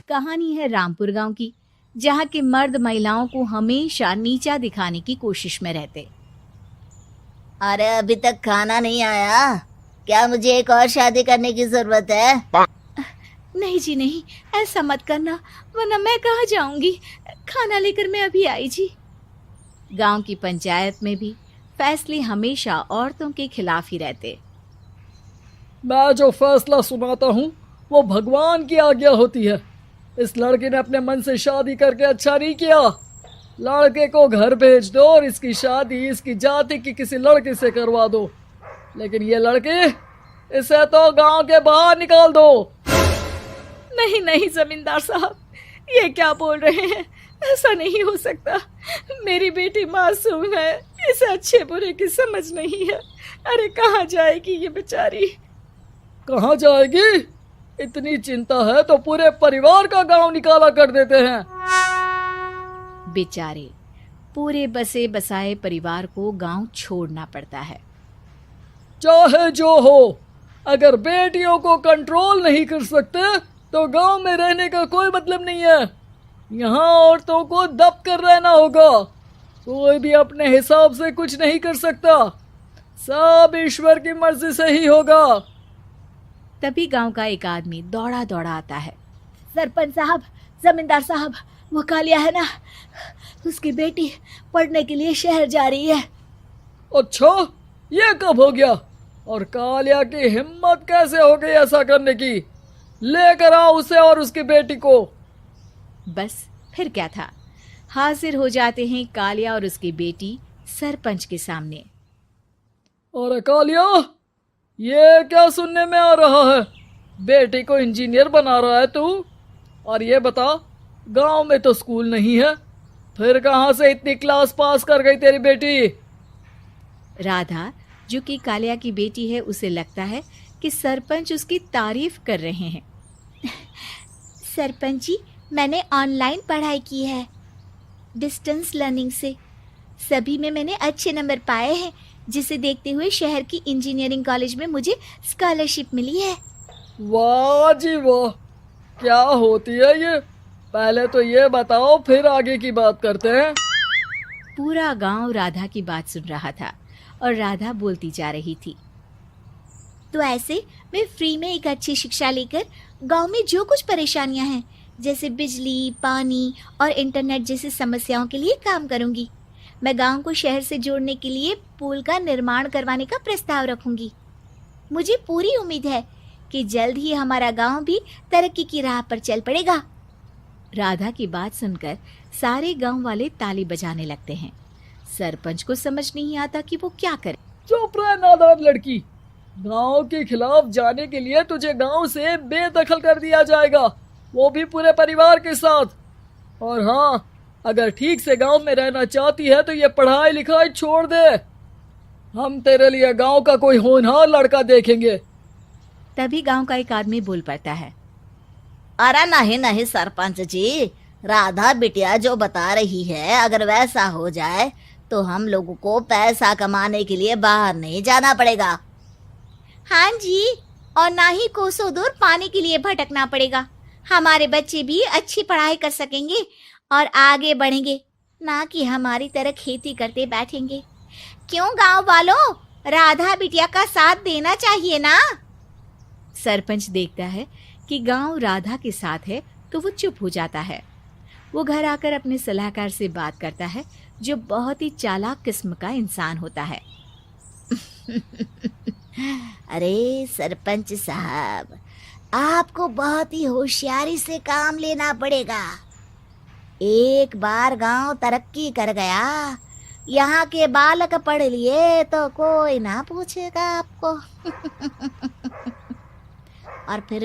कहानी है रामपुर गांव की, जहां के मर्द महिलाओं को हमेशा नीचा दिखाने की कोशिश में रहते। अरे अभी तक खाना नहीं आया, क्या मुझे एक और शादी करने की जरूरत है? नहीं जी नहीं, ऐसा मत करना, वरना मैं कहाँ जाऊंगी। खाना लेकर मैं अभी आई जी। गांव की पंचायत में भी फैसले हमेशा औरतों के खिलाफ ही रहते। मैं जो फैसला सुनाता हूँ वो भगवान की आज्ञा होती है। इस लड़के ने अपने मन से शादी करके अच्छा नहीं किया। लड़के को घर भेज दो और इसकी शादी इसकी जाति की किसी लड़के से करवा दो, लेकिन ये लड़के, इसे तो गांव के बाहर निकाल दो। नहीं नहीं जमींदार साहब, ये क्या बोल रहे हैं? ऐसा नहीं हो सकता। मेरी बेटी मासूम है, इसे अच्छे बुरे की समझ नहीं है। अरे कहाँ जाएगी ये बेचारी? कहाँ जाएगी? इतनी चिंता है तो पूरे परिवार का गांव निकाला कर देते हैं। बेचारे पूरे बसे बसाए परिवार को गांव छोड़ना पड़ता है। चाहे जो हो, अगर बेटियों को कंट्रोल नहीं कर सकते तो गांव में रहने का कोई मतलब नहीं है। यहाँ औरतों को दब कर रहना होगा। कोई भी अपने हिसाब से कुछ नहीं कर सकता, सब ईश्वर की मर्जी से ही होगा। तभी गांव का एक आदमी दौड़ा दौड़ा आता है। सरपंच साहब, जमींदार साहब, वो कालिया है ना, उसकी बेटी पढ़ने के लिए शहर जा रही है। अच्छा, ये कब हो गया? और कालिया की हिम्मत कैसे हो गई ऐसा करने की? लेकर आओ उसे और उसकी बेटी को। बस फिर क्या था, हाजिर हो जाते हैं कालिया और उसकी बेटी सरपंच के सामने। और कालिया, ये क्या सुनने में आ रहा है? बेटी को इंजीनियर बना रहा है तू? और ये बता, गांव में तो स्कूल नहीं है, फिर कहां से इतनी क्लास पास कर गई तेरी बेटी? राधा, जो कि कालिया की बेटी है, उसे लगता है कि सरपंच उसकी तारीफ कर रहे हैं। सरपंच जी, मैंने ऑनलाइन पढ़ाई की है, डिस्टेंस लर्निंग से। सभी में मैंने अच्छे नंबर पाए हैं, जिसे देखते हुए शहर की इंजीनियरिंग कॉलेज में मुझे स्कॉलरशिप मिली है। वाह जी वाह, क्या होती है ये? पहले तो ये बताओ, फिर आगे की बात करते हैं। पूरा गांव राधा की बात सुन रहा था और राधा बोलती जा रही थी। तो ऐसे मैं फ्री में एक अच्छी शिक्षा लेकर गांव में जो कुछ परेशानियां हैं, जैसे बिजली, पानी और इंटरनेट जैसी समस्याओं के लिए काम करूंगी। मैं गांव को शहर से जोड़ने के लिए पुल का निर्माण करवाने का प्रस्ताव रखूंगी। मुझे पूरी उम्मीद है कि जल्द ही हमारा गांव भी तरक्की की राह पर चल पड़ेगा। राधा की बात सुनकर सारे गांव वाले ताली बजाने लगते हैं। सरपंच को समझ नहीं आता कि वो क्या करे। चुप रह नादान लड़की, गांव के खिलाफ जाने के लिए तुझे गांव से बेदखल कर दिया जाएगा, वो भी पूरे परिवार के साथ। और हाँ, अगर ठीक से गांव में रहना चाहती है तो ये पढ़ाई लिखाई छोड़ दे। हम तेरे लिए गांव का कोई होनहार लड़का देखेंगे। तभी गांव का एक आदमी बोल पड़ता है। अरे नहीं नहीं सरपंच जी, राधा बिटिया जो बता रही है, अगर वैसा हो जाए तो हम लोगों को पैसा कमाने के लिए बाहर नहीं जाना पड़ेगा। हाँ जी, और ना ही कोसों दूर पानी के लिए भटकना पड़ेगा। हमारे बच्चे भी अच्छी पढ़ाई कर सकेंगे और आगे बढ़ेंगे, ना कि हमारी तरह खेती करते बैठेंगे। क्यों गांव वालों, राधा बिटिया का साथ देना चाहिए ना। सरपंच देखता है कि गांव राधा के साथ है तो वो चुप हो जाता है। वो घर आकर अपने सलाहकार से बात करता है, जो बहुत ही चालाक किस्म का इंसान होता है। अरे सरपंच साहब, आपको बहुत ही होशियारी से काम लेना पड़ेगा। एक बार गांव तरक्की कर गया, यहाँ के बालक पढ़ लिए तो कोई ना पूछेगा आपको। और फिर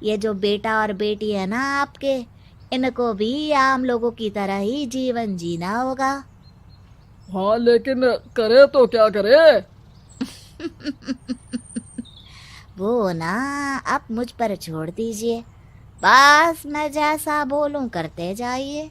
ये जो बेटा और बेटी है ना आपके, इनको भी आम लोगों की तरह ही जीवन जीना होगा। हाँ, लेकिन करे तो क्या करे? वो ना आप मुझ पर छोड़ दीजिए, बस मैं जैसा बोलूं करते जाइए।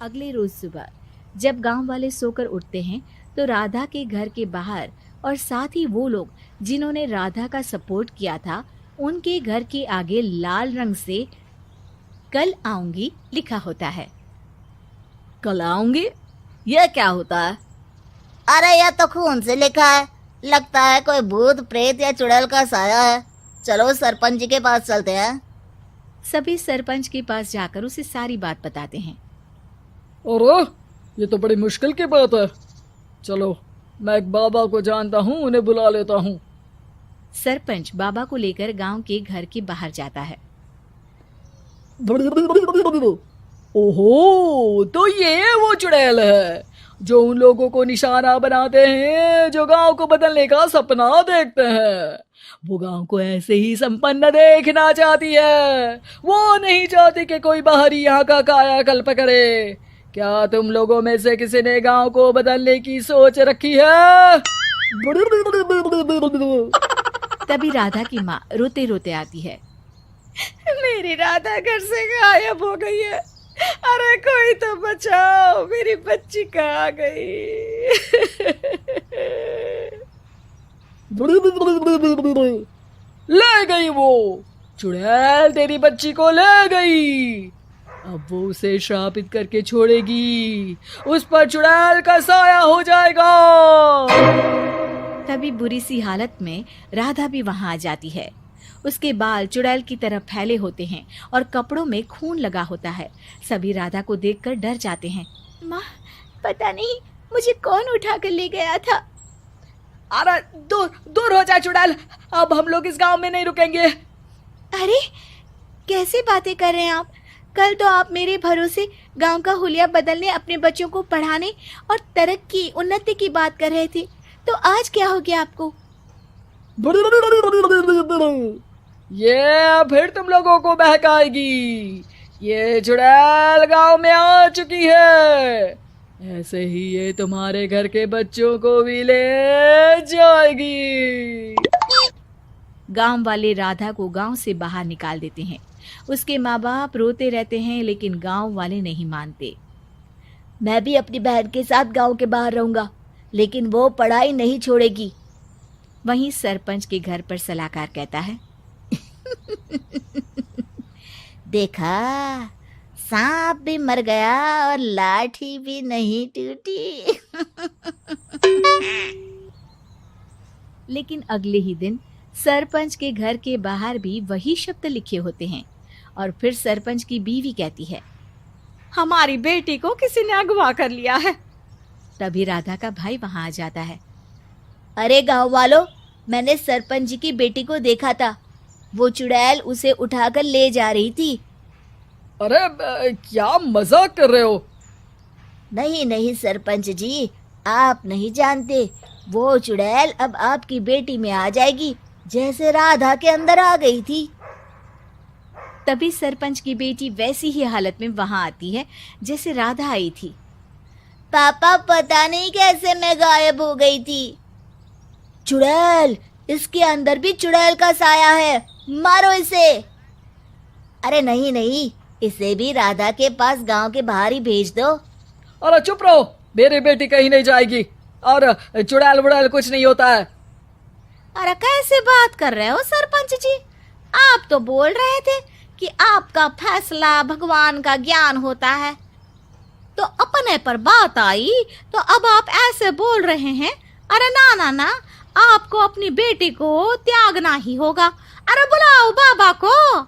अगले रोज सुबह जब गांव वाले सोकर उठते हैं तो राधा के घर के बाहर और साथ ही वो लोग जिन्होंने राधा का सपोर्ट किया था, उनके घर के आगे लाल रंग से कल आऊंगी लिखा होता है। कल आऊंगी, यह क्या होता है? अरे यह तो खून से लिखा है, लगता है कोई भूत प्रेत या चुड़ैल का साया है। चलो सरपंच जी के पास चलते हैं। सभी सरपंच के पास जाकर उसे सारी बात बताते हैं। अरे ये तो बड़ी मुश्किल की बात है। चलो मैं एक बाबा को जानता हूँ, उन्हें बुला लेता हूँ। सरपंच बाबा को लेकर गांव के घर के बाहर जाता है। ओहो, तो ये वो चुड़ैल है जो उन लोगों को निशाना बनाते हैं जो गांव को बदलने का सपना देखते हैं। वो गांव को ऐसे ही संपन्न देखना चाहती है। वो नहीं चाहती कि कोई बाहरी यहाँ का कायाकल्प करे। क्या तुम लोगों में से किसी ने गांव को बदलने की सोच रखी है? तभी राधा की माँ रोते रोते आती है। मेरी राधा घर से गायब हो गई है। अरे कोई तो बचाओ, मेरी बच्ची कहाँ गई? ले गई वो चुड़ैल, तेरी बच्ची को ले गई। अब वो उसे श्रापित करके छोड़ेगी, उस पर चुड़ैल का साया हो जाएगा। तभी बुरी सी हालत में राधा भी वहां आ जाती है। उसके बाल चुड़ैल की तरह फैले होते हैं और कपड़ों में खून लगा होता है। सभी राधा को देखकर डर जाते हैं। माँ, पता नहीं मुझे कौन उठा कर ले गया था। अरे दूर दूर हो जा चुड़ैल, अब हम लोग इस गांव में नहीं रुकेंगे। अरे कैसे बातें कर रहे हैं आप? कल तो आप मेरे भरोसे गांव का हुलिया बदलने, अपने बच्चों को पढ़ाने और तरक्की उन्नति की बात कर रहे थे, तो आज क्या हो गया आपको? ये फिर तुम लोगों को बहकाएगी। ये चुड़ैल गांव में आ चुकी है, ऐसे ही ये तुम्हारे घर के बच्चों को भी ले जाएगी। गांव वाले राधा को गांव से बाहर निकाल देते हैं। उसके माँ बाप रोते रहते हैं, लेकिन गांव वाले नहीं मानते। मैं भी अपनी बहन के साथ गांव के बाहर रहूंगा, लेकिन वो पढ़ाई नहीं छोड़ेगी। वहीं सरपंच के घर पर सलाहकार कहता है। देखा, सांप भी मर गया और लाठी भी नहीं टूटी। लेकिन अगले ही दिन सरपंच के घर के बाहर भी वही शब्द लिखे होते हैं। और फिर सरपंच की बीवी कहती है, हमारी बेटी को किसी ने अगवा कर लिया है। तभी राधा का भाई वहां आ जाता है। अरे गांव वालों, मैंने सरपंच जी की बेटी को देखा था। वो चुड़ैल उसे उठाकर ले जा रही थी। अरे क्या मजाक कर रहे हो? नहीं नहीं सरपंच जी, आप नहीं जानते। वो चुड़ैल अब आपकी बेटी में आ जाएगी, जैसे राधा के अंदर आ गई थी। तभी सरपंच की बेटी वैसी ही हालत में वहां आती है जैसे राधा आई थी। पापा, पता नहीं कैसे मैं गायब हो गई थी। चुड़ैल, इसके अंदर भी चुड़ैल का साया है, मारो इसे। अरे नहीं नहीं, इसे भी राधा के पास गांव के बाहर ही भेज दो। अरे चुप रहो, मेरी बेटी कहीं नहीं जाएगी और चुड़ैल वुड़ैल कुछ नहीं होता है। अरे कैसे बात कर रहे हो सरपंच जी? आप तो बोल रहे थे कि आपका फैसला भगवान का ज्ञान होता है, तो अपने पर बात आई तो अब आप ऐसे बोल रहे हैं। अरे ना ना ना, आपको अपनी बेटी को त्यागना ही होगा। अरे बुलाओ बाबा को।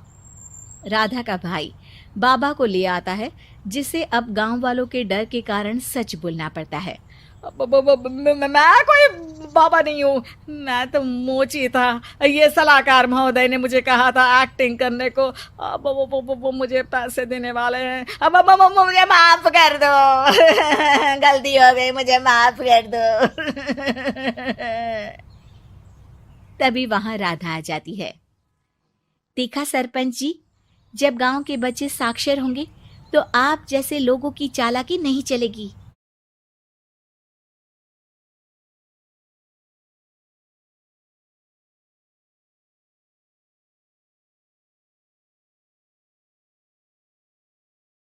राधा का भाई बाबा को ले आता है, जिसे अब गांव वालों के डर के कारण सच बोलना पड़ता है। मैं कोई बाबा नहीं हूँ, मैं तो मोची था। ये सलाहकार महोदय ने मुझे कहा था एक्टिंग करने को। अब वो मुझे पैसे देने वाले हैं। अब मुझे माफ कर दो। गलती हो गई, मुझे माफ कर दो। तभी वहां राधा आ जाती है। देखा सरपंच जी, जब गांव के बच्चे साक्षर होंगे तो आप जैसे लोगों की चालाकी नहीं चलेगी।